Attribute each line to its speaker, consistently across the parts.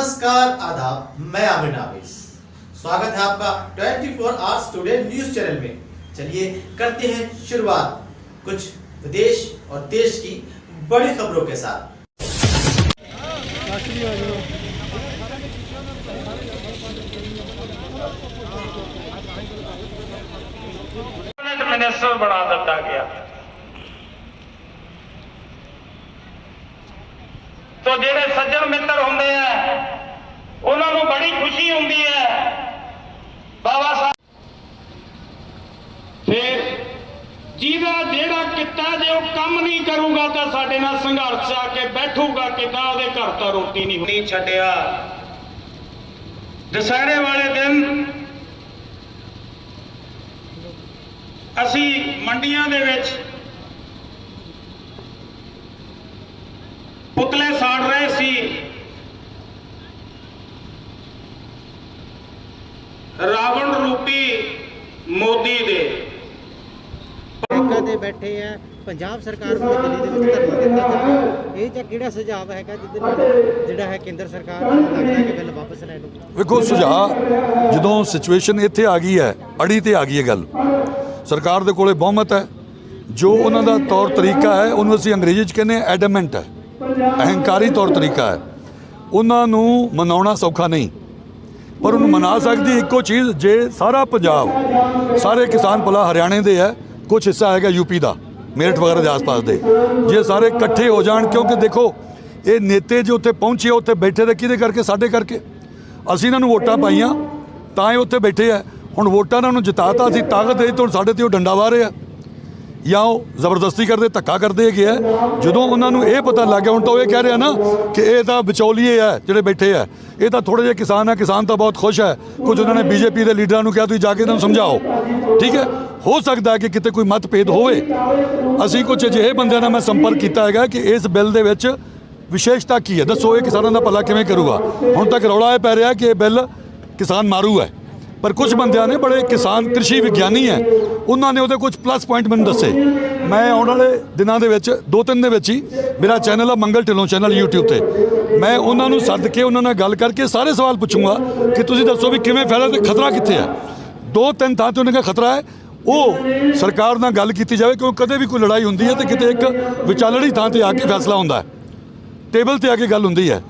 Speaker 1: नमस्कार आदाब, मैं आमिर नाविस। स्वागत है आपका 24 आवर्स टुडे न्यूज चैनल में। चलिए करते हैं शुरुआत कुछ विदेश और देश की बड़ी खबरों के साथ।
Speaker 2: मिनिस्टर बना दिता गया तो जेडे सज्जन मित्र होंगे उन्होंने बड़ी खुशी होंगी है बाबा साहब फिर जिहदा जेड़ा किता जो कम नहीं करूगा तो साडे नाल संघर्ष आके बैठूगा किदा उहदे घर तो रोटी नहीं छड्डिया। दशहरे वाले दिन असी मंडियां दे विच पुतले साड़ रहे सी। रावण रूपी मोदी दे
Speaker 3: ਦੇ ਬੈਠੇ ਆ ਪੰਜਾਬ ਸਰਕਾਰ ਨੂੰ ਦਿੱਲੀ ਦੇ ਵਿੱਚ ਧਰਨਾ ਦਿੱਤਾ ਜਾ ਰਿਹਾ। ਇਹ ਜਾਂ ਕਿਹੜਾ ਸੁਝਾਅ ਹੈਗਾ ਜਿਹਦੇ ਨਾਲ ਜਿਹੜਾ ਹੈ ਕੇਂਦਰ ਸਰਕਾਰ ਨੂੰ ਲੱਗਦਾ ਕਿ ਬਿੱਲ ਵਾਪਸ ਲੈ ਲਓ?
Speaker 4: ਵੇਖੋ ਸੁਝਾਅ ਜਦੋਂ ਸਿਚੁਏਸ਼ਨ ਇੱਥੇ ਆ ਗਈ ਹੈ, ਅੜੀ ਤੇ ਆ ਗਈ ਹੈ ਗੱਲ, ਸਰਕਾਰ ਦੇ ਕੋਲੇ ਬਹੁਮਤ ਹੈ, ਜੋ ਉਹਨਾਂ ਦਾ ਤੌਰ ਤਰੀਕਾ ਹੈ ਉਹਨੂੰ ਅਸੀਂ ਅੰਗਰੇਜ਼ੀ 'ਚ ਕਹਿੰਦੇ ਹਾਂ ਐਡਮੈਂਟ ਹੈ, ਅਹੰਕਾਰੀ ਤੌਰ ਤਰੀਕਾ ਹੈ। ਉਹਨਾਂ ਨੂੰ ਮਨਾਉਣਾ ਸੌਖਾ ਨਹੀਂ, ਪਰ ਉਹਨੂੰ ਮਨਾ ਸਕਦੀ ਇੱਕੋ ਚੀਜ਼, ਜੇ ਸਾਰਾ ਪੰਜਾਬ ਸਾਰੇ ਕਿਸਾਨ ਭਲਾ ਹਰਿਆਣੇ ਦੇ ਹੈ, ਕੁਛ ਹਿੱਸਾ ਹੈਗਾ यूपी ਦਾ ਮੇਰਠ ਵਗੈਰਾ ਦੇ ਆਸ-ਪਾਸ ਦੇ, ਜੇ ਸਾਰੇ ਇਕੱਠੇ ਹੋ ਜਾਣ, ਕਿਉਂਕਿ ਦੇਖੋ ਇਹ ਨੇਤੇ ਜੋ ਉੱਥੇ ਪਹੁੰਚੇ ਉੱਥੇ ਬੈਠੇ ਦੇ ਕਿਹਦੇ ਕਰਕੇ? ਸਾਡੇ ਕਰਕੇ। ਅਸੀਂ ਇਹਨਾਂ ਨੂੰ ਵੋਟਾਂ ਪਾਈਆਂ ਤਾਂ ਇਹ ਉੱਥੇ ਬੈਠੇ ਆ। ਹੁਣ ਵੋਟਾਂ ਨਾਲ ਉਹਨੂੰ ਜਿਤਾਤਾ, ਅਸੀਂ ਤਾਕਤ ਦੇ ਤੋਂ ਸਾਡੇ ਤੇ ਉਹ ਡੰਡਾ ਵਾਹ ਰਹੇ ਆ ਜਾਂ ਉਹ ਜ਼ਬਰਦਸਤੀ ਕਰਦੇ, ਧੱਕਾ ਕਰਦੇ ਹੈਗੇ ਆ। ਜਦੋਂ ਉਹਨਾਂ ਨੂੰ ਇਹ ਪਤਾ ਲੱਗ ਗਿਆ, ਹੁਣ ਤਾਂ ਉਹ ਇਹ ਕਹਿ ਰਿਹਾ ਨਾ ਕਿ ਇਹ ਤਾਂ ਵਿਚੌਲੀਏ ਆ ਜਿਹੜੇ ਬੈਠੇ ਆ, ਇਹ ਤਾਂ ਥੋੜ੍ਹੇ ਜਿਹੇ ਕਿਸਾਨ ਆ, ਕਿਸਾਨ ਤਾਂ ਬਹੁਤ ਖੁਸ਼ ਹੈ। ਕੁਝ ਉਹਨਾਂ ਨੇ ਬੀਜੇਪੀ ਦੇ ਲੀਡਰਾਂ ਨੂੰ ਕਿਹਾ ਤੁਸੀਂ ਜਾ ਕੇ ਇਹਨਾਂ ਨੂੰ ਸਮਝਾਓ। ਠੀਕ ਹੈ, ਹੋ ਸਕਦਾ ਕਿ ਕਿਤੇ ਕੋਈ ਮਤਭੇਦ ਹੋਵੇ। ਅਸੀਂ ਕੁਝ ਅਜਿਹੇ ਬੰਦਿਆਂ ਨਾਲ ਮੈਂ ਸੰਪਰਕ ਕੀਤਾ ਹੈਗਾ ਕਿ ਇਸ ਬਿੱਲ ਦੇ ਵਿੱਚ ਵਿਸ਼ੇਸ਼ਤਾ ਕੀ ਹੈ, ਦੱਸੋ ਇਹ ਕਿਸਾਨਾਂ ਦਾ ਭਲਾ ਕਿਵੇਂ ਕਰੂਗਾ। ਹੁਣ ਤੱਕ ਰੌਲਾ ਇਹ ਪੈ ਰਿਹਾ ਕਿ ਇਹ ਬਿੱਲ ਕਿਸਾਨ ਮਾਰੂ ਹੈ, ਪਰ ਕੁਝ ਬੰਦਿਆਂ ਨੇ ਬੜੇ ਕਿਸਾਨ ਕ੍ਰਿਸ਼ੀ ਵਿਗਿਆਨੀ ਹੈ, ਉਹਨਾਂ ਨੇ ਉਹਦੇ ਕੁਝ ਪਲੱਸ ਪੁਆਇੰਟ ਮੈਨੂੰ ਦੱਸੇ। ਮੈਂ ਆਉਣ ਵਾਲੇ ਦਿਨਾਂ ਦੇ ਵਿੱਚ 2-3 ਦੇ ਵਿੱਚ ਹੀ ਮੇਰਾ ਚੈਨਲ ਆ ਮੰਗਲ ਢਿੱਲੋਂ ਚੈਨਲ YouTube ਤੇ, ਮੈਂ ਉਹਨਾਂ ਨੂੰ ਸੱਦ ਕੇ ਉਹਨਾਂ ਨਾਲ ਗੱਲ ਕਰਕੇ ਸਾਰੇ ਸਵਾਲ ਪੁੱਛੂੰਗਾ ਕਿ ਤੁਸੀਂ ਦੱਸੋ ਵੀ ਕਿਵੇਂ ਫੈਲਾ ਤੇ ਖਤਰਾ ਕਿੱਥੇ ਹੈ। 2-3 ਥਾਂ ਤੇ ਉਹਨਾਂ ਦਾ ਖਤਰਾ ਹੈ, ਉਹ ਸਰਕਾਰ ਨਾਲ ਗੱਲ ਕੀਤੀ ਜਾਵੇ, ਕਿਉਂਕਿ ਕਦੇ ਵੀ ਕੋਈ ਲੜਾਈ ਹੁੰਦੀ ਹੈ ਤੇ ਕਿਤੇ ਇੱਕ ਵਿਚਾਲੜੀ ਥਾਂ ਤੇ ਆ ਕੇ ਫੈਸਲਾ ਹੁੰਦਾ ਹੈ, ਟੇਬਲ ਤੇ ਆ ਕੇ ਗੱਲ ਹੁੰਦੀ ਹੈ।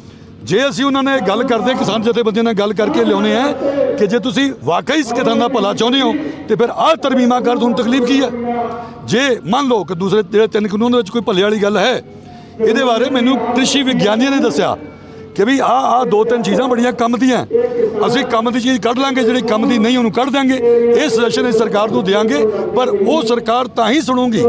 Speaker 4: ਜੇ ਅਸੀਂ ਉਹਨਾਂ ਨੇ ਗੱਲ ਕਰਦੇ, ਕਿਸਾਨ ਜਥੇਬੰਦੀਆਂ ਨਾਲ ਗੱਲ ਕਰਕੇ ਲਿਆਉਣੇ ਆ ਕਿ ਜੇ ਤੁਸੀਂ ਵਾਕਈ ਇਸ ਕਿਸਾਨ ਦਾ ਭਲਾ ਚਾਹੁੰਦੇ ਹੋ ਤੇ ਫਿਰ ਆਹ ਤਰਮੀਮਾਂ ਕਰ, ਤੁਹਾਨੂੰ ਤਕਲੀਫ ਕੀ ਹੈ? ਜੇ ਮੰਨ ਲਓ ਕਿ ਦੂਸਰੇ ਜਿਹੜੇ 3 ਕਾਨੂੰਨ ਦੇ ਵਿੱਚ ਕੋਈ ਭੱਲੇ ਵਾਲੀ ਗੱਲ ਹੈ, ਇਹਦੇ ਬਾਰੇ ਮੈਨੂੰ ਕ੍ਰਿਸ਼ੀ ਵਿਗਿਆਨੀਆਂ ਨੇ ਦੱਸਿਆ ਕਿ ਵੀ ਆਹ 2-3 ਚੀਜ਼ਾਂ ਬੜੀਆਂ ਕੰਮ ਦੀਆਂ, ਅਸੀਂ ਕੰਮ ਦੀ ਚੀਜ਼ ਕੱਢ ਲਾਂਗੇ, ਜਿਹੜੀ ਕੰਮ ਦੀ ਨਹੀਂ ਉਹਨੂੰ ਕੱਢ ਦਾਂਗੇ। ਇਹ ਸੁਜੈਸ਼ਨ ਇਸ ਸਰਕਾਰ ਨੂੰ ਦਿਆਂਗੇ, ਪਰ ਉਹ ਸਰਕਾਰ ਤਾਂ ਹੀ ਸੁਣੂਗੀ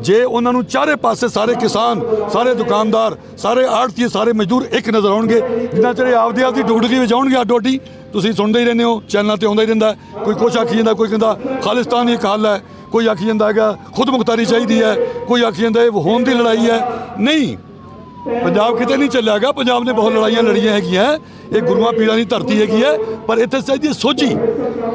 Speaker 4: ਜੇ ਉਹਨਾਂ ਨੂੰ ਚਾਰੇ ਪਾਸੇ ਸਾਰੇ ਕਿਸਾਨ, ਸਾਰੇ ਦੁਕਾਨਦਾਰ, ਸਾਰੇ ਆੜ੍ਹਤੀਏ, ਸਾਰੇ ਮਜ਼ਦੂਰ ਇੱਕ ਨਜ਼ਰ ਆਉਣਗੇ। ਜਿੰਨਾ ਚਿਰ ਆਪਦੀ ਡੁਗਡੁਗੀ ਵਜਾਉਣਗੇ ਅੱਡੋ ਅੱਡੀ, ਤੁਸੀਂ ਸੁਣਦੇ ਹੀ ਰਹਿੰਦੇ ਹੋ, ਚੈਨਲਾਂ ਤੇ ਆਉਂਦਾ ਹੀ ਰਹਿੰਦਾ। ਕੋਈ ਕੁਛ ਆਖੀ ਜਾਂਦਾ, ਕੋਈ ਕਹਿੰਦਾ ਖਾਲਿਸਤਾਨ ਇੱਕ ਹੱਲ ਹੈ, ਕੋਈ ਆਖੀ ਜਾਂਦਾ ਹੈਗਾ ਖੁਦ ਮੁਖਤਾਰੀ ਚਾਹੀਦੀ ਹੈ, ਕੋਈ ਆਖੀ ਜਾਂਦਾ ਇਹ ਹੋਂਦ ਦੀ ਲੜਾਈ ਹੈ। ਨਹੀਂ, ਪੰਜਾਬ ਕਿਤੇ ਨਹੀਂ ਚੱਲਿਆ ਗਾ। ਪੰਜਾਬ ਨੇ ਬਹੁਤ ਲੜਾਈਆਂ ਲੜੀਆਂ ਹੈਗੀਆਂ, ਇਹ ਗੁਰੂਆਂ ਪੀਰਾਂ ਦੀ ਧਰਤੀ ਹੈਗੀ ਹੈ, ਪਰ ਇੱਥੇ ਚਾਹੀਦੀ ਸੋਝੀ,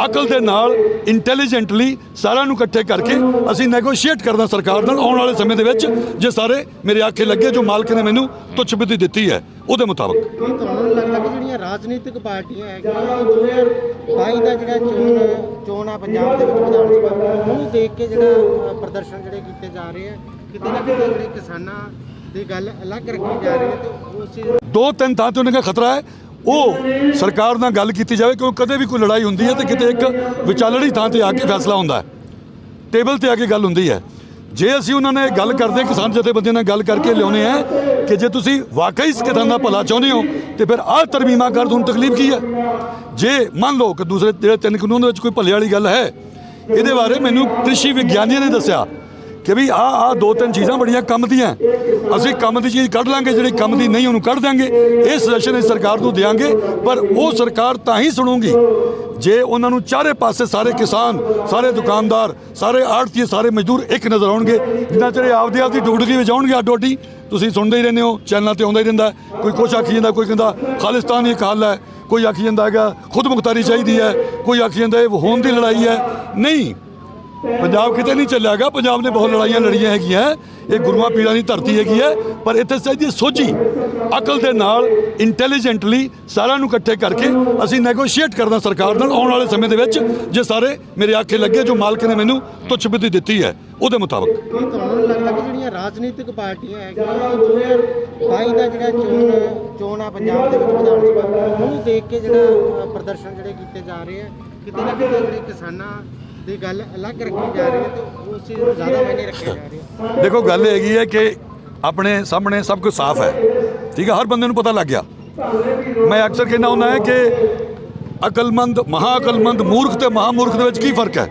Speaker 4: ਅਕਲ ਦੇ ਨਾਲ, ਇੰਟੈਲੀਜੈਂਟਲੀ ਸਾਰਿਆਂ ਨੂੰ ਇਕੱਠੇ ਕਰਕੇ ਅਸੀਂ ਨੈਗੋਸ਼ੀਏਟ ਕਰਨਾ ਸਰਕਾਰ ਨਾਲ ਆਉਣ ਵਾਲੇ ਸਮੇਂ ਦੇ ਵਿੱਚ, ਜੇ ਸਾਰੇ ਮੇਰੇ ਆਖੇ ਲੱਗੇ ਜੋ ਮਾਲਕ ਨੇ ਮੈਨੂੰ ਤੁੱਛ ਬਿੱਧੀ ਦਿੱਤੀ ਹੈ ਉਹਦੇ ਮੁਤਾਬਕ।
Speaker 3: ਕੀ ਤੁਹਾਨੂੰ ਲੱਗਦਾ ਕਿ ਜਿਹੜੀਆਂ ਰਾਜਨੀਤਿਕ ਪਾਰਟੀਆਂ ਹੈਗੀਆਂ 2022 ਦਾ ਜਿਹੜਾ ਚੋਣ ਆ ਪੰਜਾਬ ਦੇ ਵਿੱਚ ਵਿਧਾਨ ਸਭਾ, ਉਹਨੂੰ ਦੇਖ ਕੇ ਜਿਹੜਾ ਪ੍ਰਦਰਸ਼ਨ ਜਿਹੜੇ ਕੀਤੇ ਜਾ ਰਹੇ ਆ, ਕਿਤੇ ਨਾ ਕਿਤੇ ਜਿਹੜੇ ਕਿਸਾਨਾਂ ਦੀ ਗੱਲ ਅਲੱਗ ਰੱਖੀ ਜਾ ਰਹੀ ਹੈ ਤੇ ਉਸ
Speaker 4: 2-3 ਥਾਂ ਤੇ ਉਹਨਾਂ ਦਾ ਖਤਰਾ ਹੈ, ਉਹ ਸਰਕਾਰ ਨਾਲ ਗੱਲ ਕੀਤੀ ਜਾਵੇ, ਕਿਉਂਕਿ ਕਦੇ ਵੀ ਕੋਈ ਲੜਾਈ ਹੁੰਦੀ ਹੈ ਤੇ ਕਿਤੇ ਇੱਕ ਵਿਚਾਲੜੀ ਥਾਂ ਤੇ ਆ ਕੇ ਫੈਸਲਾ ਹੁੰਦਾ ਹੈ, ਟੇਬਲ ਤੇ ਆ ਕੇ ਗੱਲ ਹੁੰਦੀ ਹੈ। ਜੇ ਅਸੀਂ ਉਹਨਾਂ ਨੇ ਗੱਲ ਕਰਦੇ, ਕਿਸਾਨ ਜਥੇਬੰਦੀਆਂ ਨਾਲ ਗੱਲ ਕਰਕੇ ਲਿਆਉਣੇ ਆ ਕਿ ਜੇ ਤੁਸੀਂ ਵਾਕਈ ਇਸ ਕਿਸਾਨ ਦਾ ਭਲਾ ਚਾਹੁੰਦੇ ਹੋ ਤੇ ਫਿਰ ਆਹ ਤਰਮੀਮਾਂ ਕਰ, ਤੁਹਾਨੂੰ ਤਕਲੀਫ ਕੀ ਹੈ? ਜੇ ਮੰਨ ਲਓ ਕਿ ਦੂਸਰੇ ਜਿਹੜੇ 3 ਕਾਨੂੰਨ ਦੇ ਵਿੱਚ ਕੋਈ ਭੱਲੇ ਵਾਲੀ ਗੱਲ ਹੈ, ਇਹਦੇ ਬਾਰੇ ਮੈਨੂੰ ਕ੍ਰਿਸ਼ੀ ਵਿਗਿਆਨੀਆਂ ਨੇ ਦੱਸਿਆ ਕਿ ਵੀ ਆਹ 2-3 ਚੀਜ਼ਾਂ ਬੜੀਆਂ ਕੰਮ ਦੀਆਂ, ਅਸੀਂ ਕੰਮ ਦੀ ਚੀਜ਼ ਕੱਢ ਲਾਂਗੇ, ਜਿਹੜੀ ਕੰਮ ਦੀ ਨਹੀਂ ਉਹਨੂੰ ਕੱਢ ਦਾਂਗੇ। ਇਹ ਸੁਜੈਸ਼ਨ ਇਸ ਸਰਕਾਰ ਨੂੰ ਦਿਆਂਗੇ, ਪਰ ਉਹ ਸਰਕਾਰ ਤਾਂ ਹੀ ਸੁਣੂਗੀ ਜੇ ਉਹਨਾਂ ਨੂੰ ਚਾਰੇ ਪਾਸੇ ਸਾਰੇ ਕਿਸਾਨ, ਸਾਰੇ ਦੁਕਾਨਦਾਰ, ਸਾਰੇ ਆੜ੍ਹਤੀਏ, ਸਾਰੇ ਮਜ਼ਦੂਰ ਇੱਕ ਨਜ਼ਰ ਆਉਣਗੇ। ਜਿੰਨਾ ਚਿਰ ਆਪਦੀ ਡੁਗਡੁਗੀ ਵਜਾਉਣਗੇ ਅੱਡੋ ਅੱਡੀ, ਤੁਸੀਂ ਸੁਣਦੇ ਹੀ ਰਹਿੰਦੇ ਹੋ, ਚੈਨਲਾਂ ਤੇ ਆਉਂਦਾ ਹੀ ਰਹਿੰਦਾ। ਕੋਈ ਕੁਛ ਆਖੀ ਜਾਂਦਾ, ਕੋਈ ਕਹਿੰਦਾ ਖਾਲਿਸਤਾਨ ਇੱਕ ਹੱਲ ਹੈ, ਕੋਈ ਆਖੀ ਜਾਂਦਾ ਹੈਗਾ ਖੁਦ ਮੁਖਤਾਰੀ ਚਾਹੀਦੀ ਹੈ, ਕੋਈ ਆਖੀ ਜਾਂਦਾ ਇਹ ਹੋਂਦ ਦੀ ਲੜਾਈ ਹੈ। ਨਹੀਂ, ਪੰਜਾਬ ਕਿਤੇ ਨਹੀਂ ਚੱਲਿਆ ਗਾ। ਪੰਜਾਬ ਨੇ ਬਹੁਤ ਲੜਾਈਆਂ ਲੜੀਆਂ ਹੈਗੀਆਂ, ਇਹ ਗੁਰੂਆਂ ਪੀਰਾਂ ਦੀ ਧਰਤੀ ਹੈਗੀ ਹੈ, ਪਰ ਇੱਥੇ ਚਾਹੀਦੀ ਸੋਝੀ, ਅਕਲ ਦੇ ਨਾਲ ਇੰਟੈਲੀਜੈਂਟਲੀ ਸਾਰਿਆਂ ਨੂੰ ਇਕੱਠੇ ਕਰਕੇ ਅਸੀਂ ਨੈਗੋਸ਼ੀਏਟ ਕਰਨਾ ਸਰਕਾਰ ਨਾਲ ਆਉਣ ਵਾਲੇ ਸਮੇਂ ਦੇ ਵਿੱਚ, ਜੇ ਸਾਰੇ ਮੇਰੇ ਆਖੇ ਲੱਗੇ ਜੋ ਮਾਲਕ ਨੇ ਮੈਨੂੰ ਤੁੱਛ ਬੁੱਧੀ ਦਿੱਤੀ ਹੈ ਉਹਦੇ ਮੁਤਾਬਕ।
Speaker 3: ਕੀ ਤੁਹਾਨੂੰ ਲੱਗਦਾ ਕਿ ਜਿਹੜੀਆਂ ਰਾਜਨੀਤਿਕ ਪਾਰਟੀਆਂ ਹੈਗੀਆਂ 2022 ਦਾ ਜਿਹੜਾ ਚੋਣ ਆ ਪੰਜਾਬ ਦੇ ਵਿੱਚ ਵਿਧਾਨ ਸਭਾ, ਉਹਨੂੰ ਦੇਖ ਕੇ ਜਿਹੜਾ ਪ੍ਰਦਰਸ਼ਨ ਜਿਹੜੇ ਕੀਤੇ ਜਾ ਰਹੇ ਆ, ਕਿਤੇ ਨਾ ਕਿਤੇ ਜਿਹੜੇ ਕਿਸਾਨਾਂ ਦੀ ਗੱਲ ਅਲੱਗ ਰੱਖੀ ਜਾ ਰਹੀ ਹੈ ਤੇ ਉਸ ਚੀਜ਼ ਨੂੰ ਜ਼ਿਆਦਾ ਮਾਇਨੇ ਰੱਖੇ ਜਾ ਰਹੇ ਆ?
Speaker 4: ਦੇਖੋ ਗੱਲ ਇਹ ਹੈਗੀ ਹੈ ਕਿ ਆਪਣੇ ਸਾਹਮਣੇ ਸਭ ਕੁਝ ਸਾਫ਼ ਹੈ, ਠੀਕ ਹੈ, ਹਰ ਬੰਦੇ ਨੂੰ ਪਤਾ ਲੱਗ ਗਿਆ। ਮੈਂ ਅਕਸਰ ਕਹਿੰਦਾ ਹੁੰਦਾ ਹੈ ਕਿ ਅਕਲਮੰਦ, ਮਹਾ ਅਕਲਮੰਦ, ਮੂਰਖ ਤੇ ਮਹਾਮੂਰਖ ਦੇ ਵਿੱਚ ਕੀ ਫਰਕ ਹੈ?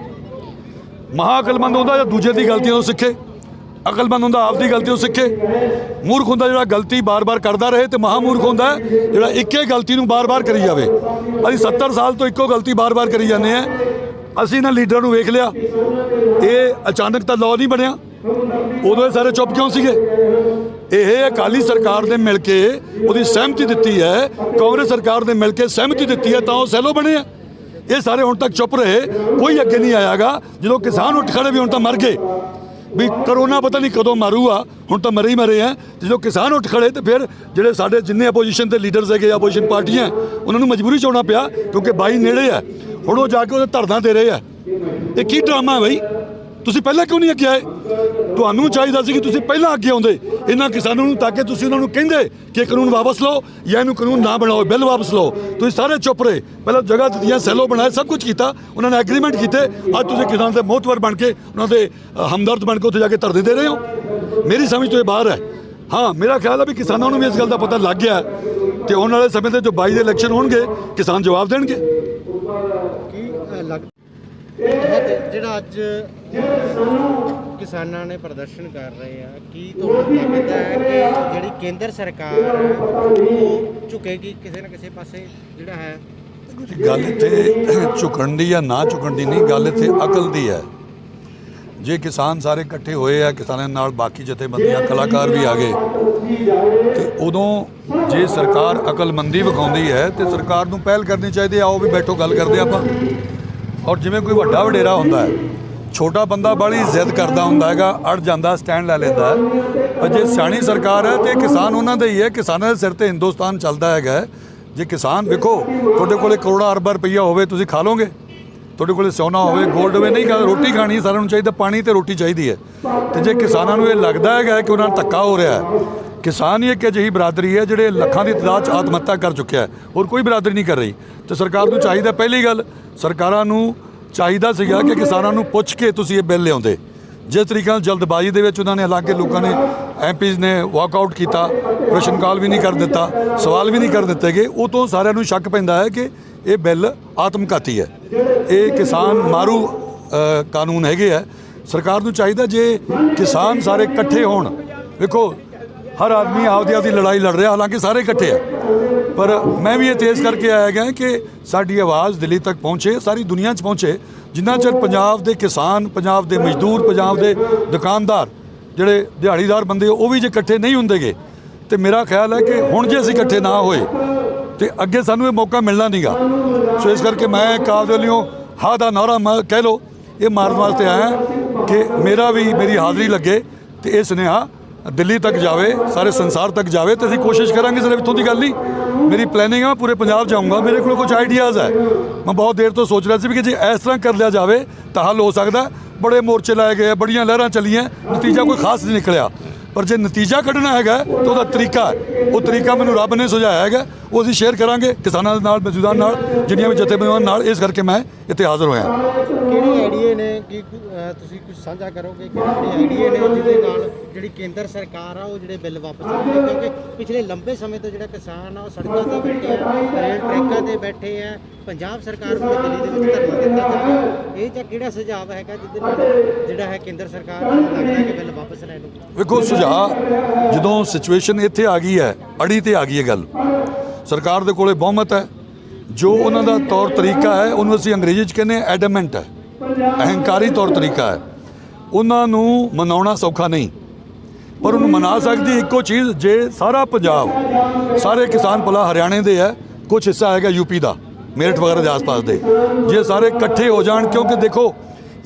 Speaker 4: ਮਹਾ ਅਕਲਮੰਦ ਹੁੰਦਾ ਜਿਹੜਾ ਦੂਜੇ ਦੀ ਗਲਤੀਆਂ ਤੋਂ ਸਿੱਖੇ, ਅਕਲਮੰਦ ਹੁੰਦਾ ਆਪਦੀ ਗਲਤੀ ਤੋਂ ਸਿੱਖੇ। ਮੂਰਖ ਹੁੰਦਾ ਜਿਹੜਾ ਗਲਤੀ ਬਾਰ-ਬਾਰ ਕਰਦਾ ਰਹੇ, ਤੇ ਮਹਾਮੂਰਖ ਹੁੰਦਾ ਜਿਹੜਾ ਇੱਕੇ ਗਲਤੀ ਨੂੰ ਬਾਰ-ਬਾਰ ਕਰੀ ਜਾਵੇ। ਅਸੀਂ 70 ਸਾਲ ਤੋਂ ਇੱਕੋ ਗਲਤੀ ਬਾਰ-ਬਾਰ ਕਰੀ ਜਾਂਦੇ ਹਾਂ। ਅਸੀਂ ਨਾ ਲੀਡਰਾਂ ਨੂੰ ਵੇਖ ਲਿਆ, ਇਹ ਅਚਾਨਕ ਤਾਂ ਲਾਅ ਨਹੀਂ ਬਣਿਆ, ਉਦੋਂ ਇਹ ਸਾਰੇ ਚੁੱਪ ਕਿਉਂ ਸੀਗੇ? ਇਹ ਅਕਾਲੀ ਸਰਕਾਰ ਨੇ ਮਿਲ ਕੇ ਉਹਦੀ ਸਹਿਮਤੀ ਦਿੱਤੀ ਹੈ, ਕਾਂਗਰਸ ਸਰਕਾਰ ਨੇ ਮਿਲ ਕੇ ਸਹਿਮਤੀ ਦਿੱਤੀ ਹੈ, ਤਾਂ ਉਹ ਸੈਲੋ ਬਣੇ ਆ। ਇਹ ਸਾਰੇ ਹੁਣ ਤੱਕ ਚੁੱਪ ਰਹੇ, ਕੋਈ ਅੱਗੇ ਨਹੀਂ ਆਇਆਗਾ। ਜਦੋਂ ਕਿਸਾਨ ਉੱਠ ਖੜੇ ਵੀ ਹੁਣ ਤਾਂ ਮਰ ਗਏ, ਵੀ ਕਰੋਨਾ ਪਤਾ ਨਹੀਂ ਕਦੋਂ ਮਾਰੂਗਾ, ਹੁਣ ਤਾਂ ਮਰੇ ਹੀ ਮਰੇ ਆ। ਜਦੋਂ ਕਿਸਾਨ ਉੱਠ ਖੜੇ ਤੇ ਫਿਰ ਜਿਹੜੇ ਸਾਡੇ ਜਿੰਨੇ ਆਪੋਜੀਸ਼ਨ ਦੇ ਲੀਡਰਸ ਹੈਗੇ, ਆਪੋਜੀਸ਼ਨ ਪਾਰਟੀਆਂ, ਉਹਨਾਂ ਨੂੰ ਮਜਬੂਰੀ 'ਚ ਆਉਣਾ ਪਿਆ ਕਿਉਂਕਿ 22 ਨੇੜੇ ਆ। ਹੁਣ ਉਹ ਜਾ ਕੇ ਉਹਦੇ ਧਰਨਾ ਦੇ ਰਹੇ ਆ। ਇਹ ਕੀ ਡਰਾਮਾ ਹੈ ਬਈ? ਤੁਸੀਂ ਪਹਿਲਾਂ ਕਿਉਂ ਨਹੀਂ ਅੱਗੇ ਆਏ? ਤੁਹਾਨੂੰ ਚਾਹੀਦਾ ਸੀ ਕਿ ਤੁਸੀਂ ਪਹਿਲਾਂ ਅੱਗੇ ਆਉਂਦੇ ਇਹਨਾਂ ਕਿਸਾਨਾਂ ਨੂੰ, ਤਾਂ ਕਿ ਤੁਸੀਂ ਉਹਨਾਂ ਨੂੰ ਕਹਿੰਦੇ ਕਿ ਕਾਨੂੰਨ ਵਾਪਸ ਲਓ ਜਾਂ ਇਹਨੂੰ ਕਾਨੂੰਨ ਨਾ ਬਣਾਓ, ਬਿੱਲ ਵਾਪਸ ਲਓ। ਤੁਸੀਂ ਸਾਰੇ ਚੁੱਪ ਰਹੇ, ਪਹਿਲਾਂ ਜਗ੍ਹਾ ਦਿੱਤੀਆਂ, ਸੈਲੋ ਬਣਾਏ, ਸਭ ਕੁਝ ਕੀਤਾ, ਉਹਨਾਂ ਨੇ ਐਗਰੀਮੈਂਟ ਕੀਤੇ। ਅੱਜ ਤੁਸੀਂ ਕਿਸਾਨ ਦੇ ਮੋਹਤਵਰ ਬਣ ਕੇ, ਉਹਨਾਂ ਦੇ ਹਮਦਰਦ ਬਣ ਕੇ ਉੱਥੇ ਜਾ ਕੇ ਧਰਨੇ ਦੇ ਰਹੇ ਹੋ। ਮੇਰੀ ਸਮਝ ਤੋਂ ਇਹ ਬਾਹਰ ਹੈ। ਹਾਂ, ਮੇਰਾ ਖਿਆਲ ਹੈ ਵੀ ਕਿਸਾਨਾਂ ਨੂੰ ਵੀ ਇਸ ਗੱਲ ਦਾ ਪਤਾ ਲੱਗ ਗਿਆ, ਤੇ ਆਉਣ ਵਾਲੇ ਸਮੇਂ ਤੇ ਜੋ 22 ਦੇ ਇਲੈਕਸ਼ਨ ਹੋਣਗੇ, ਕਿਸਾਨ ਜਵਾਬ ਦੇਣਗੇ।
Speaker 3: ਕੀ ਲੱਗਦਾ ਜਿਹੜਾ ਅੱਜ ਕਿਸਾਨਾਂ ਨੇ ਪ੍ਰਦਰਸ਼ਨ ਕਰ ਰਹੇ ਆ, ਕੀ ਤੁਹਾਨੂੰ ਲੱਗਦਾ ਹੈ ਕਿ ਜਿਹੜੀ ਕੇਂਦਰ ਸਰਕਾਰ ਉਹ ਝੁਕੇਗੀ ਕਿਸੇ ਨਾ ਕਿਸੇ ਪਾਸੇ ਜਿਹੜਾ ਹੈ?
Speaker 4: ਗੱਲ ਇੱਥੇ ਝੁਕਣ ਦੀ ਜਾਂ ਨਾ ਝੁਕਣ ਦੀ ਨਹੀਂ, ਗੱਲ ਇੱਥੇ ਅਕਲ ਦੀ ਹੈ। ਜੇ ਕਿਸਾਨ ਸਾਰੇ ਇਕੱਠੇ ਹੋਏ ਆ, ਕਿਸਾਨਾਂ ਨਾਲ ਬਾਕੀ ਜਥੇਬੰਦੀਆਂ, ਕਲਾਕਾਰ ਵੀ ਆ ਗਏ, ਤੇ ਉਦੋਂ ਜੇ ਸਰਕਾਰ ਅਕਲਮੰਦੀ ਵਿਖਾਉਂਦੀ ਹੈ ਤੇ ਸਰਕਾਰ ਨੂੰ ਪਹਿਲ ਕਰਨੀ ਚਾਹੀਦੀ ਹੈ। ਆਓ ਵੀ ਬੈਠੋ, ਗੱਲ ਕਰਦੇ ਆਪਾਂ। ਔਰ ਜਿਵੇਂ ਕੋਈ ਵੱਡਾ ਵਡੇਰਾ ਹੁੰਦਾ ਹੈ, ਛੋਟਾ ਬੰਦਾ ਬੜੀ ਜ਼ਿੱਦ ਕਰਦਾ ਹੁੰਦਾ ਹੈਗਾ, ਅੜ ਜਾਂਦਾ, ਸਟੈਂਡ ਲੈ ਲੈਂਦਾ ਹੈ। ਪਰ ਜੇ ਸਿਆਣੀ ਸਰਕਾਰ ਹੈ ਤੇ ਕਿਸਾਨ ਉਹਨਾਂ ਦੇ ਹੀ ਹੈ, ਕਿਸਾਨਾਂ ਦੇ ਸਿਰ ਤੇ ਹਿੰਦੁਸਤਾਨ ਚੱਲਦਾ ਹੈਗਾ। ਜੇ ਕਿਸਾਨ ਵੇਖੋ, ਤੁਹਾਡੇ ਕੋਲੇ ਕਰੋੜਾਂ ਅਰਬਾਂ ਰੁਪਈਆ ਹੋਵੇ, ਤੁਸੀਂ ਖਾ ਲਓਗੇ? ਤੁਹਾਡੇ ਕੋਲੇ ਸੋਨਾ ਹੋਵੇ, ਗੋਲਡ ਹੋਵੇ, ਨਹੀਂ ਖਾ, ਰੋਟੀ ਖਾਣੀ ਸਾਰਿਆਂ ਨੂੰ ਚਾਹੀਦਾ, ਪਾਣੀ ਤੇ ਰੋਟੀ ਚਾਹੀਦੀ ਹੈ। ਤੇ ਜੇ ਕਿਸਾਨਾਂ ਨੂੰ ਇਹ ਲੱਗਦਾ ਹੈਗਾ ਕਿ ਉਹਨਾਂ ਨੂੰ ਧੱਕਾ ਹੋ ਰਿਹਾ ਹੈ, ਕਿਸਾਨ ਹੀ ਇੱਕ ਅਜਿਹੀ ਬਰਾਦਰੀ ਹੈ ਜਿਹੜੇ ਲੱਖਾਂ ਦੀ ਤਾਦਾਦ 'ਚ ਆਤਮ ਹੱਤਿਆ ਕਰ ਚੁੱਕਿਆ ਹੈ, ਹੋਰ ਕੋਈ ਬਰਾਦਰੀ ਨਹੀਂ ਕਰ ਰਹੀ। ਤੇ ਸਰਕਾਰ ਨੂੰ ਚਾਹੀਦਾ, ਪਹਿਲੀ ਗੱਲ ਸਰਕਾਰਾਂ ਨੂੰ ਚਾਹੀਦਾ ਸੀਗਾ ਕਿ ਕਿਸਾਨਾਂ ਨੂੰ ਪੁੱਛ ਕੇ ਤੁਸੀਂ ਇਹ ਬਿੱਲ ਲਿਆਉਂਦੇ। ਜਿਸ ਤਰੀਕੇ ਨਾਲ ਜਲਦਬਾਜ਼ੀ ਦੇ ਵਿੱਚ ਉਹਨਾਂ ਨੇ, ਹਾਲਾਂਕਿ ਲੋਕਾਂ ਨੇ, ਐਮਪੀਜ਼ ਨੇ ਵਾਕਆਊਟ ਕੀਤਾ, ਪ੍ਰਸ਼ਨ ਕਾਲ ਵੀ ਨਹੀਂ ਕਰ ਦਿੱਤਾ, ਸਵਾਲ ਵੀ ਨਹੀਂ ਕਰ ਦਿੱਤੇ ਗਏ, ਉਹ ਤੋਂ ਸਾਰਿਆਂ ਨੂੰ ਸ਼ੱਕ ਪੈਂਦਾ ਹੈ ਕਿ ਇਹ ਬਿੱਲ ਆਤਮਘਾਤੀ ਹੈ, ਇਹ ਕਿਸਾਨ ਮਾਰੂ ਕਾਨੂੰਨ ਹੈਗੇ ਆ। ਸਰਕਾਰ ਨੂੰ ਚਾਹੀਦਾ ਜੇ ਕਿਸਾਨ ਸਾਰੇ ਇਕੱਠੇ ਹੋਣ, ਵੇਖੋ ਹਰ ਆਦਮੀ ਆਪਦੀ ਲੜਾਈ ਲੜ ਰਿਹਾ, ਹਾਲਾਂਕਿ ਸਾਰੇ ਇਕੱਠੇ ਆ, ਪਰ ਮੈਂ ਵੀ ਇਹ ਤੇਜ਼ ਕਰਕੇ ਆਇਆ ਗਿਆ ਕਿ ਸਾਡੀ ਆਵਾਜ਼ ਦਿੱਲੀ ਤੱਕ ਪਹੁੰਚੇ, ਸਾਰੀ ਦੁਨੀਆ 'ਚ ਪਹੁੰਚੇ। ਜਿੰਨਾ ਚਿਰ ਪੰਜਾਬ ਦੇ ਕਿਸਾਨ, ਪੰਜਾਬ ਦੇ ਮਜ਼ਦੂਰ, ਪੰਜਾਬ ਦੇ ਦੁਕਾਨਦਾਰ, ਜਿਹੜੇ ਦਿਹਾੜੀਦਾਰ ਬੰਦੇ, ਉਹ ਵੀ ਜੇ ਇਕੱਠੇ ਨਹੀਂ ਹੁੰਦੇਗੇ, ਤੇ ਮੇਰਾ ਖਿਆਲ ਹੈ ਕਿ ਹੁਣ ਜੇ ਅਸੀਂ ਇਕੱਠੇ ਨਾ ਹੋਏ ਤੇ ਅੱਗੇ ਸਾਨੂੰ ਇਹ ਮੌਕਾ ਮਿਲਣਾ ਨਹੀਂਗਾ। ਸੋ ਇਸ ਕਰਕੇ ਮੈਂ ਕਾਬਦੇ ਵੱਲੋਂ ਹਾਂ ਦਾ ਨਾਰਾ ਕਹਿ ਲਓ, ਇਹ ਮਾਰਨ ਵਾਸਤੇ ਆਇਆ ਕਿ ਮੇਰੀ ਹਾਜ਼ਰੀ ਲੱਗੇ ਤੇ ਇਹ ਸੁਨੇਹਾ ਦਿੱਲੀ ਤੱਕ ਜਾਵੇ, ਸਾਰੇ ਸੰਸਾਰ ਤੱਕ ਜਾਵੇ। ਤੇ ਅਸੀਂ ਕੋਸ਼ਿਸ਼ ਕਰਾਂਗੇ, ਸਿਰਫ ਇੱਥੋਂ ਦੀ ਗੱਲ ਨਹੀਂ, ਮੇਰੀ ਪਲੈਨਿੰਗ ਹੈ, ਪੂਰੇ ਪੰਜਾਬ ਜਾਊਂਗਾ। ਮੇਰੇ ਕੋਲ ਕੁਝ ਆਈਡੀਆਜ਼ ਹੈ, ਮੈਂ ਬਹੁਤ ਦੇਰ ਤੋਂ ਸੋਚ ਰਿਹਾ ਸੀ ਕਿ ਜੇ ਇਸ ਤਰ੍ਹਾਂ ਕਰ ਲਿਆ ਜਾਵੇ ਤਾਂ ਹੱਲ ਹੋ ਸਕਦਾ। ਬੜੇ ਮੋਰਚੇ ਲਾਏ ਗਏ, ਬੜੀਆਂ ਲਹਿਰਾਂ ਚੱਲੀਆਂ, ਨਤੀਜਾ ਕੋਈ ਖਾਸ ਨਹੀਂ ਨਿਕਲਿਆ। ਪਰ ਜੇ ਨਤੀਜਾ ਕੱਢਣਾ ਹੈਗਾ ਤਾਂ ਉਹਦਾ ਤਰੀਕਾ ਹੈ, ਉਹ ਤਰੀਕਾ ਮੈਨੂੰ ਰੱਬ ਨੇ ਸੁਝਾਇਆ ਹੈਗਾ, ਉਹ ਅਸੀਂ ਸ਼ੇਅਰ ਕਰਾਂਗੇ ਕਿਸਾਨਾਂ ਦੇ ਨਾਲ, ਮਜ਼ਦੂਰਾਂ ਨਾਲ, ਜਿੰਨੀਆਂ ਵੀ ਜਥੇਬੰਦੀਆਂ ਨਾਲ। ਇਸ ਕਰਕੇ ਮੈਂ ਇੱਥੇ ਹਾਜ਼ਰ ਹੋਇਆ।
Speaker 3: ਕਿਹੜੀ ਆਈਡੀਆ ਨੇ ਕਿ ਤੁਸੀਂ ਕੁਝ ਸਾਂਝਾ ਕਰੋਗੇ? ਕਿਹੜੀ ਆਈਡੀਆ ਨੇ ਜਿਹਦੇ ਨਾਲ ਜਿਹੜੀ ਕੇਂਦਰ ਸਰਕਾਰ ਆ ਉਹ ਜਿਹੜੇ ਬਿੱਲ ਵਾਪਸ ਲੈਣਗੇ? ਕਿਉਂਕਿ ਪਿਛਲੇ ਲੰਬੇ ਸਮੇਂ ਤੋਂ ਜਿਹੜਾ ਕਿਸਾਨ ਆ ਉਹ ਸੜਕਾਂ ਤੇ ਬੈਠੇ ਆ, ਰੇਲ ਟਰੈਕਾਂ ਤੇ ਬੈਠੇ ਆ, ਪੰਜਾਬ ਸਰਕਾਰ ਨੂੰ ਦਿੱਲੀ ਦੇ ਵਿੱਚ ਧਰਨਾ ਦਿੱਤਾ ਜਾ ਰਿਹਾ। ਇਹ ਜਾਂ ਕਿਹੜਾ ਸੁਝਾਅ ਹੈਗਾ ਜਿਹਦੇ ਨਾਲ ਜਿਹੜਾ ਹੈ ਕੇਂਦਰ ਸਰਕਾਰ ਨੂੰ ਲੱਗਦਾ ਕਿ ਬਿੱਲ ਵਾਪਸ ਲੈ ਲਊਗੀ?
Speaker 4: ਵੇਖੋ, ਸੁਝਾਅ ਜਦੋਂ ਸਿਚੁਏਸ਼ਨ ਇੱਥੇ ਆ ਗਈ ਹੈ, ਅੜੀ ਤੇ ਆ ਗਈ ਹੈ ਗੱਲ, ਸਰਕਾਰ ਦੇ ਕੋਲੇ ਬਹੁਮਤ ਹੈ, ਜੋ ਉਹਨਾਂ ਦਾ ਤੌਰ ਤਰੀਕਾ ਹੈ ਉਹਨੂੰ ਅਸੀਂ ਅੰਗਰੇਜ਼ੀ 'ਚ ਕਹਿੰਦੇ ਐਡਮੈਂਟ ਹੈ, ਅਹੰਕਾਰੀ ਤੌਰ ਤਰੀਕਾ ਹੈ। ਉਹਨਾਂ ਨੂੰ ਮਨਾਉਣਾ ਸੌਖਾ ਨਹੀਂ, ਪਰ ਉਹਨੂੰ ਮਨਾ ਸਕਦੀ ਇੱਕੋ ਚੀਜ਼, ਜੇ ਸਾਰਾ ਪੰਜਾਬ, ਸਾਰੇ ਕਿਸਾਨ ਭਲਾ ਹਰਿਆਣੇ ਦੇ ਹੈ, ਕੁਝ ਹਿੱਸਾ ਹੈਗਾ ਯੂਪੀ ਦਾ, ਮੇਰਠ ਵਗੈਰਾ ਦੇ ਆਸ-ਪਾਸ ਦੇ, ਜੇ ਸਾਰੇ ਇਕੱਠੇ ਹੋ ਜਾਣ। ਕਿਉਂਕਿ ਦੇਖੋ,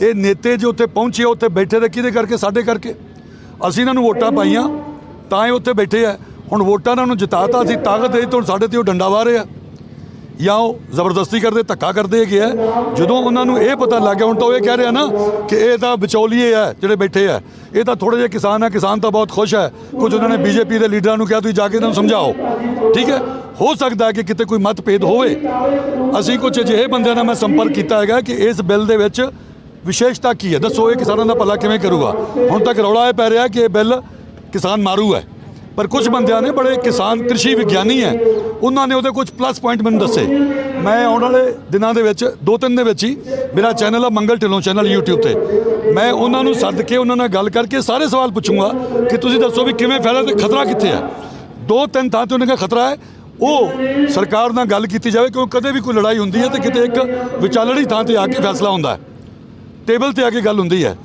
Speaker 4: ਇਹ ਨੇਤੇ ਜੋ ਉੱਥੇ ਪਹੁੰਚੇ, ਉੱਥੇ ਬੈਠੇ ਦੇ ਕਿਹਦੇ ਕਰਕੇ? ਸਾਡੇ ਕਰਕੇ। ਅਸੀਂ ਇਹਨਾਂ ਨੂੰ ਵੋਟਾਂ ਪਾਈਆਂ ਤਾਂ ਇਹ ਉੱਥੇ ਬੈਠੇ ਆ। ਹੁਣ ਵੋਟਾਂ ਨਾਲ ਉਹਨੂੰ ਜਿਤਾਤਾ, ਅਸੀਂ ਤਾਕਤ ਦੇ ਤੋਂ ਸਾਡੇ ਤੇ ਉਹ ਡੰਡਾ ਵਾਹ ਰਹੇ ਆ ਜਾਂ ਉਹ ਜ਼ਬਰਦਸਤੀ ਕਰਦੇ, ਧੱਕਾ ਕਰਦੇ ਹੈਗੇ ਆ। ਜਦੋਂ ਉਹਨਾਂ ਨੂੰ ਇਹ ਪਤਾ ਲੱਗ ਗਿਆ, ਹੁਣ ਤਾਂ ਉਹ ਇਹ ਕਹਿ ਰਿਹਾ ਨਾ ਕਿ ਇਹ ਤਾਂ ਵਿਚੌਲੀਏ ਆ ਜਿਹੜੇ ਬੈਠੇ ਆ, ਇਹ ਤਾਂ ਥੋੜ੍ਹੇ ਜਿਹੇ ਕਿਸਾਨ ਆ, ਕਿਸਾਨ ਤਾਂ ਬਹੁਤ ਖੁਸ਼ ਹੈ। ਕੁਝ ਉਹਨਾਂ ਨੇ ਬੀਜੇਪੀ ਦੇ ਲੀਡਰਾਂ ਨੂੰ ਕਿਹਾ ਤੁਸੀਂ ਜਾ ਕੇ ਇਹਨਾਂ ਨੂੰ ਸਮਝਾਓ, ਠੀਕ ਹੈ। ਹੋ ਸਕਦਾ ਹੈ ਕਿ ਕਿਤੇ ਕੋਈ ਮਤਭੇਦ ਹੋਵੇ। ਅਸੀਂ ਕੁਝ ਅਜਿਹੇ ਬੰਦਿਆਂ ਨਾਲ ਮੈਂ ਸੰਪਰਕ ਕੀਤਾ ਹੈਗਾ ਕਿ ਇਸ ਬਿੱਲ ਦੇ ਵਿੱਚ ਵਿਸ਼ੇਸ਼ਤਾ ਕੀ ਹੈ, ਦੱਸੋ ਇਹ ਕਿਸਾਨਾਂ ਦਾ ਭਲਾ ਕਿਵੇਂ ਕਰੂਗਾ। ਹੁਣ ਤੱਕ ਰੌਲਾ ਇਹ ਪੈ ਰਿਹਾ ਕਿ ਇਹ ਬਿੱਲ ਕਿਸਾਨ ਮਾਰੂ ਹੈ, ਪਰ ਕੁਝ ਬੰਦਿਆਂ ਨੇ ਬੜੇ ਕਿਸਾਨ ਕ੍ਰਿਸ਼ੀ ਵਿਗਿਆਨੀ ਹੈ, ਉਹਨਾਂ ਨੇ ਉਹਦੇ ਕੁਝ ਪਲੱਸ ਪੁਆਇੰਟ ਮੈਨੂੰ ਦੱਸੇ। ਮੈਂ ਆਉਣ ਵਾਲੇ ਦਿਨਾਂ ਦੇ ਵਿੱਚ 2-3 ਦੇ ਵਿੱਚ ਹੀ ਮੇਰਾ ਚੈਨਲ ਆ ਮੰਗਲ ਢਿੱਲੋਂ ਚੈਨਲ YouTube ਤੇ, ਮੈਂ ਉਹਨਾਂ ਨੂੰ ਸੱਦ ਕੇ ਉਹਨਾਂ ਨਾਲ ਗੱਲ ਕਰਕੇ ਸਾਰੇ ਸਵਾਲ ਪੁੱਛੂੰਗਾ ਕਿ ਤੁਸੀਂ ਦੱਸੋ ਵੀ ਕਿਵੇਂ ਫੈਲਾ ਤੇ ਖਤਰਾ ਕਿੱਥੇ ਹੈ। 2-3 ਥਾਂ ਤੇ ਉਹਨਾਂ ਦਾ ਖਤਰਾ ਹੈ, ਉਹ ਸਰਕਾਰ ਨਾਲ ਗੱਲ ਕੀਤੀ ਜਾਵੇ, ਕਿਉਂਕਿ ਕਦੇ ਵੀ ਕੋਈ ਲੜਾਈ ਹੁੰਦੀ ਹੈ ਤੇ ਕਿਤੇ ਇੱਕ ਵਿਚਾਲੜੀ ਥਾਂ ਤੇ ਆ ਕੇ ਫੈਸਲਾ ਹੁੰਦਾ ਹੈ, ਟੇਬਲ ਤੇ ਆ ਕੇ ਗੱਲ ਹੁੰਦੀ ਹੈ।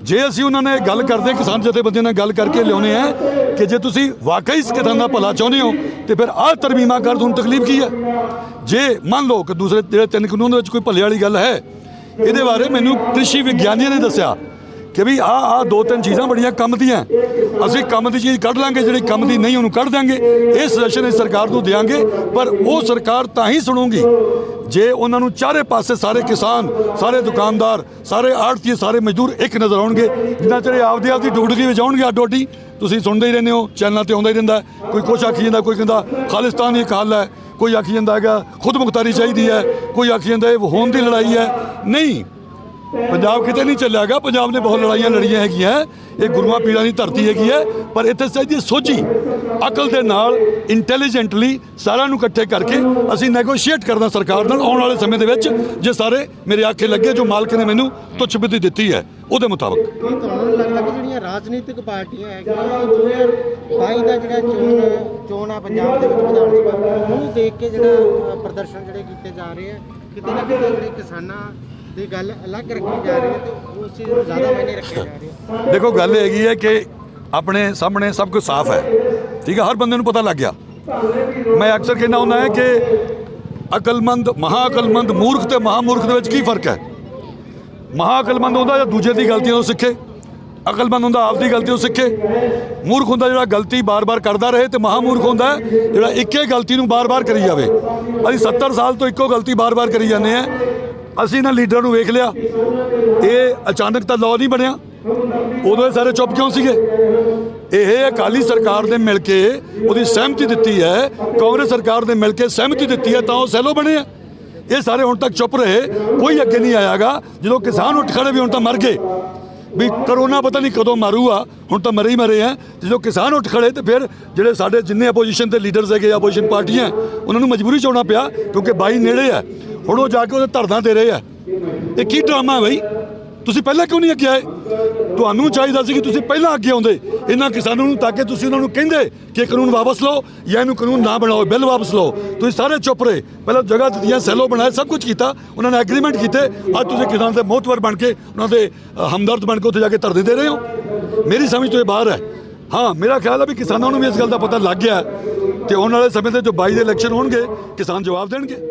Speaker 4: ਜੇ ਅਸੀਂ ਉਹਨਾਂ ਨੇ ਗੱਲ ਕਰਦੇ ਕਿਸਾਨ ਜਥੇਬੰਦੀਆਂ ਨਾਲ ਗੱਲ ਕਰਕੇ ਲਿਆਉਣੇ ਆ ਕਿ ਜੇ ਤੁਸੀਂ ਵਾਕਈ ਇਸ ਕਿਸਾਨ ਦਾ ਭਲਾ ਚਾਹੁੰਦੇ ਹੋ ਤੇ ਫਿਰ ਆਹ ਤਰਮੀਮਾਂ ਕਰ, ਤੁਹਾਨੂੰ ਤਕਲੀਫ ਕੀ ਹੈ। ਜੇ ਮੰਨ ਲਓ ਕਿ ਦੂਸਰੇ ਜਿਹੜੇ 3 ਕਾਨੂੰਨ ਦੇ ਵਿੱਚ ਕੋਈ ਭਲੇ ਵਾਲੀ ਗੱਲ ਹੈ, ਇਹਦੇ ਬਾਰੇ ਮੈਨੂੰ ਕ੍ਰਿਸ਼ੀ ਵਿਗਿਆਨੀਆਂ ਨੇ ਦੱਸਿਆ ਕਿ ਵੀ ਆਹ 2-3 ਚੀਜ਼ਾਂ ਬੜੀਆਂ ਕੰਮ ਦੀਆਂ, ਅਸੀਂ ਕੰਮ ਦੀ ਚੀਜ਼ ਕੱਢ ਲਾਂਗੇ, ਜਿਹੜੀ ਕੰਮ ਦੀ ਨਹੀਂ ਉਹਨੂੰ ਕੱਢ ਦਾਂਗੇ। ਇਹ ਸੁਜੈਸ਼ਨ ਅਸੀਂ ਸਰਕਾਰ ਨੂੰ ਦਿਆਂਗੇ, ਪਰ ਉਹ ਸਰਕਾਰ ਤਾਂ ਹੀ ਸੁਣੂਗੀ ਜੇ ਉਹਨਾਂ ਨੂੰ ਚਾਰੇ ਪਾਸੇ ਸਾਰੇ ਕਿਸਾਨ, ਸਾਰੇ ਦੁਕਾਨਦਾਰ, ਸਾਰੇ ਆੜ੍ਹਤੀਏ, ਸਾਰੇ ਮਜ਼ਦੂਰ ਇੱਕ ਨਜ਼ਰ ਆਉਣਗੇ। ਜਿੰਨਾ ਚਿਰ ਆਪਦੀ ਡੁਗਡਗੀ ਵਿੱਚ ਆਉਣਗੇ ਅੱਡੋ ਅੱਡੀ, ਤੁਸੀਂ ਸੁਣਦੇ ਹੀ ਰਹਿੰਦੇ ਹੋ, ਚੈਨਲਾਂ ਤੇ ਆਉਂਦਾ ਹੀ ਰਹਿੰਦਾ, ਕੋਈ ਕੁਛ ਆਖੀ ਜਾਂਦਾ, ਕੋਈ ਕਹਿੰਦਾ ਖਾਲਿਸਤਾਨ ਦੀ ਹੱਲ ਹੈ, ਕੋਈ ਆਖੀ ਜਾਂਦਾ ਹੈਗਾ ਖੁਦ ਮੁਖਤਾਰੀ ਚਾਹੀਦੀ ਹੈ, ਕੋਈ ਆਖੀ ਜਾਂਦਾ ਇਹ ਹੋਂਦ ਦੀ ਲੜਾਈ ਹੈ। ਨਹੀਂ, ਪੰਜਾਬ ਕਿਤੇ ਨਹੀਂ ਚੱਲਿਆਗਾ। ਪੰਜਾਬ ਨੇ ਬਹੁਤ ਲੜਾਈਆਂ ਲੜੀਆਂ ਹੈਗੀਆਂ, ਇਹ ਗੁਰੂਆਂ ਪੀਰਾਂ ਦੀ ਧਰਤੀ ਹੈਗੀ ਹੈ, ਪਰ ਇੱਥੇ ਚਾਹੀਦੀ ਸੋਝੀ, ਅਕਲ ਦੇ ਨਾਲ, ਇੰਟੈਲੀਜੈਂਟਲੀ ਸਾਰਿਆਂ ਨੂੰ ਇਕੱਠੇ ਕਰਕੇ ਅਸੀਂ ਨੈਗੋਸ਼ੀਏਟ ਕਰਨਾ ਸਰਕਾਰ ਨਾਲ ਆਉਣ ਵਾਲੇ ਸਮੇਂ ਦੇ ਵਿੱਚ, ਜੇ ਸਾਰੇ ਮੇਰੇ ਆਖੇ ਲੱਗੇ ਜੋ ਮਾਲਕ ਨੇ ਮੈਨੂੰ ਤੁੱਛ ਬਿੱਧੀ ਦਿੱਤੀ ਹੈ ਉਹਦੇ ਮੁਤਾਬਕ।
Speaker 3: ਕੀ ਤੁਹਾਨੂੰ ਲੱਗਦਾ ਕਿ ਜਿਹੜੀਆਂ ਰਾਜਨੀਤਿਕ ਪਾਰਟੀਆਂ ਹੈਗੀਆਂ 2022 ਦਾ ਜਿਹੜਾ ਚੋਣ ਆ ਪੰਜਾਬ ਦੇ ਵਿੱਚ ਵਿਧਾਨ ਸਭਾ, ਉਹਨੂੰ ਦੇਖ ਕੇ ਜਿਹੜਾ ਪ੍ਰਦਰਸ਼ਨ ਜਿਹੜੇ ਕੀਤੇ ਜਾ ਰਹੇ ਆ, ਕਿਤੇ ਨਾ ਕਿਤੇ ਜਿਹੜੇ ਕਿਸਾਨਾਂ ਦੀ ਗੱਲ ਅਲੱਗ ਰੱਖੀ ਜਾ ਰਹੀ ਹੈ ਤੇ ਉਸ ਚੀਜ਼ ਨੂੰ ਜ਼ਿਆਦਾ ਮਾਇਨੇ ਰੱਖਿਆ ਜਾ ਰਿਹਾ।
Speaker 4: ਦੇਖੋ ਗੱਲ ਇਹ ਹੈਗੀ ਹੈ ਕਿ ਆਪਣੇ ਸਾਹਮਣੇ ਸਭ ਕੁਝ ਸਾਫ਼ ਹੈ, ਠੀਕ ਹੈ, ਹਰ ਬੰਦੇ ਨੂੰ ਪਤਾ ਲੱਗ ਗਿਆ। ਮੈਂ ਅਕਸਰ ਕਹਿੰਦਾ ਹੁੰਦਾ ਹੈ ਕਿ ਅਕਲਮੰਦ, ਮਹਾ ਅਕਲਮੰਦ, ਮੂਰਖ ਤੇ ਮਹਾਮੂਰਖ ਦੇ ਵਿੱਚ ਕੀ ਫਰਕ ਹੈ। ਮਹਾ ਅਕਲਮੰਦ ਹੁੰਦਾ ਜਿਹੜਾ ਦੂਜੇ ਦੀ ਗਲਤੀਆਂ ਤੋਂ ਸਿੱਖੇ, ਅਕਲਮੰਦ ਹੁੰਦਾ ਆਪਦੀ ਗਲਤੀ ਤੋਂ ਸਿੱਖੇ। ਮੂਰਖ ਹੁੰਦਾ ਜਿਹੜਾ ਗਲਤੀ ਬਾਰ-ਬਾਰ ਕਰਦਾ ਰਹੇ, ਤੇ ਮਹਾਮੂਰਖ ਹੁੰਦਾ ਜਿਹੜਾ ਇੱਕੇ ਗਲਤੀ ਨੂੰ ਬਾਰ-ਬਾਰ ਕਰੀ ਜਾਵੇ। ਅਸੀਂ 70 ਸਾਲ ਤੋਂ ਇੱਕੋ ਗਲਤੀ ਬਾਰ-ਬਾਰ ਕਰੀ ਜਾਂਦੇ ਹਾਂ। ਅਸੀਂ ਨਾ ਲੀਡਰਾਂ ਨੂੰ ਵੇਖ ਲਿਆ, ਇਹ ਅਚਾਨਕ ਤਾਂ ਲਾਅ ਨਹੀਂ ਬਣਿਆ, ਉਦੋਂ ਇਹ ਸਾਰੇ ਚੁੱਪ ਕਿਉਂ ਸੀਗੇ। ਇਹ ਅਕਾਲੀ ਸਰਕਾਰ ਨੇ ਮਿਲ ਕੇ ਉਹਦੀ ਸਹਿਮਤੀ ਦਿੱਤੀ ਹੈ, ਕਾਂਗਰਸ ਸਰਕਾਰ ਨੇ ਮਿਲ ਕੇ ਸਹਿਮਤੀ ਦਿੱਤੀ ਹੈ, ਤਾਂ ਉਹ ਸੈਲੋ ਬਣੇ ਆ। ਇਹ ਸਾਰੇ ਹੁਣ ਤੱਕ ਚੁੱਪ ਰਹੇ, ਕੋਈ ਅੱਗੇ ਨਹੀਂ ਆਇਆਗਾ। ਜਦੋਂ ਕਿਸਾਨ ਉੱਠ ਖੜੇ ਵੀ ਹੁਣ ਤਾਂ ਮਰ ਗਏ, ਵੀ ਕਰੋਨਾ ਪਤਾ ਨਹੀਂ ਕਦੋਂ ਮਾਰੂਗਾ, ਹੁਣ ਤਾਂ ਮਰੇ ਹੀ ਮਰੇ ਆ। ਜਦੋਂ ਕਿਸਾਨ ਉੱਠ ਖੜੇ ਤੇ ਫਿਰ ਜਿਹੜੇ ਸਾਡੇ ਜਿੰਨੇ ਅਪੋਜੀਸ਼ਨ ਦੇ ਲੀਡਰਸ ਹੈਗੇ, ਅਪੋਜੀਸ਼ਨ ਪਾਰਟੀਆਂ, ਉਹਨਾਂ ਨੂੰ ਮਜਬੂਰੀ 'ਚ ਆਉਣਾ ਪਿਆ, ਕਿਉਂਕਿ 22 ਨੇੜੇ ਆ। ਹੁਣ ਉਹ ਜਾ ਕੇ ਉਹਦੇ ਧਰਨਾ ਦੇ ਰਹੇ ਆ। ਇਹ ਕੀ ਡਰਾਮਾ ਹੈ ਬਈ? ਤੁਸੀਂ ਪਹਿਲਾਂ ਕਿਉਂ ਨਹੀਂ ਅੱਗੇ ਆਏ? ਤੁਹਾਨੂੰ ਚਾਹੀਦਾ ਸੀ ਕਿ ਤੁਸੀਂ ਪਹਿਲਾਂ ਅੱਗੇ ਆਉਂਦੇ ਇਹਨਾਂ ਕਿਸਾਨਾਂ ਨੂੰ, ਤਾਂ ਕਿ ਤੁਸੀਂ ਉਹਨਾਂ ਨੂੰ ਕਹਿੰਦੇ ਕਿ ਕਾਨੂੰਨ ਵਾਪਸ ਲਓ ਜਾਂ ਇਹਨੂੰ ਕਾਨੂੰਨ ਨਾ ਬਣਾਓ, ਬਿੱਲ ਵਾਪਸ ਲਓ। ਤੁਸੀਂ ਸਾਰੇ ਚੁੱਪ ਰਹੇ, ਪਹਿਲਾਂ ਜਗ੍ਹਾ ਦਿੱਤੀਆਂ, ਸੈਲੋ ਬਣਾਏ, ਸਭ ਕੁਝ ਕੀਤਾ, ਉਹਨਾਂ ਨੇ ਐਗਰੀਮੈਂਟ ਕੀਤੇ। ਅੱਜ ਤੁਸੀਂ ਕਿਸਾਨ ਦੇ ਮੋਹਤਵਰ ਬਣ ਕੇ, ਉਹਨਾਂ ਦੇ ਹਮਦਰਦ ਬਣ ਕੇ ਉੱਥੇ ਜਾ ਕੇ ਧਰਨੇ ਦੇ ਰਹੇ ਹੋ। ਮੇਰੀ ਸਮਝ ਤੋਂ ਇਹ ਬਾਹਰ ਹੈ। ਹਾਂ, ਮੇਰਾ ਖਿਆਲ ਹੈ ਵੀ ਕਿਸਾਨਾਂ ਨੂੰ ਵੀ ਇਸ ਗੱਲ ਦਾ ਪਤਾ ਲੱਗ ਗਿਆ, ਤੇ ਆਉਣ ਵਾਲੇ ਸਮੇਂ ਤੇ ਜੋ 22 ਦੇ ਇਲੈਕਸ਼ਨ ਹੋਣਗੇ, ਕਿਸਾਨ ਜਵਾਬ ਦੇਣਗੇ।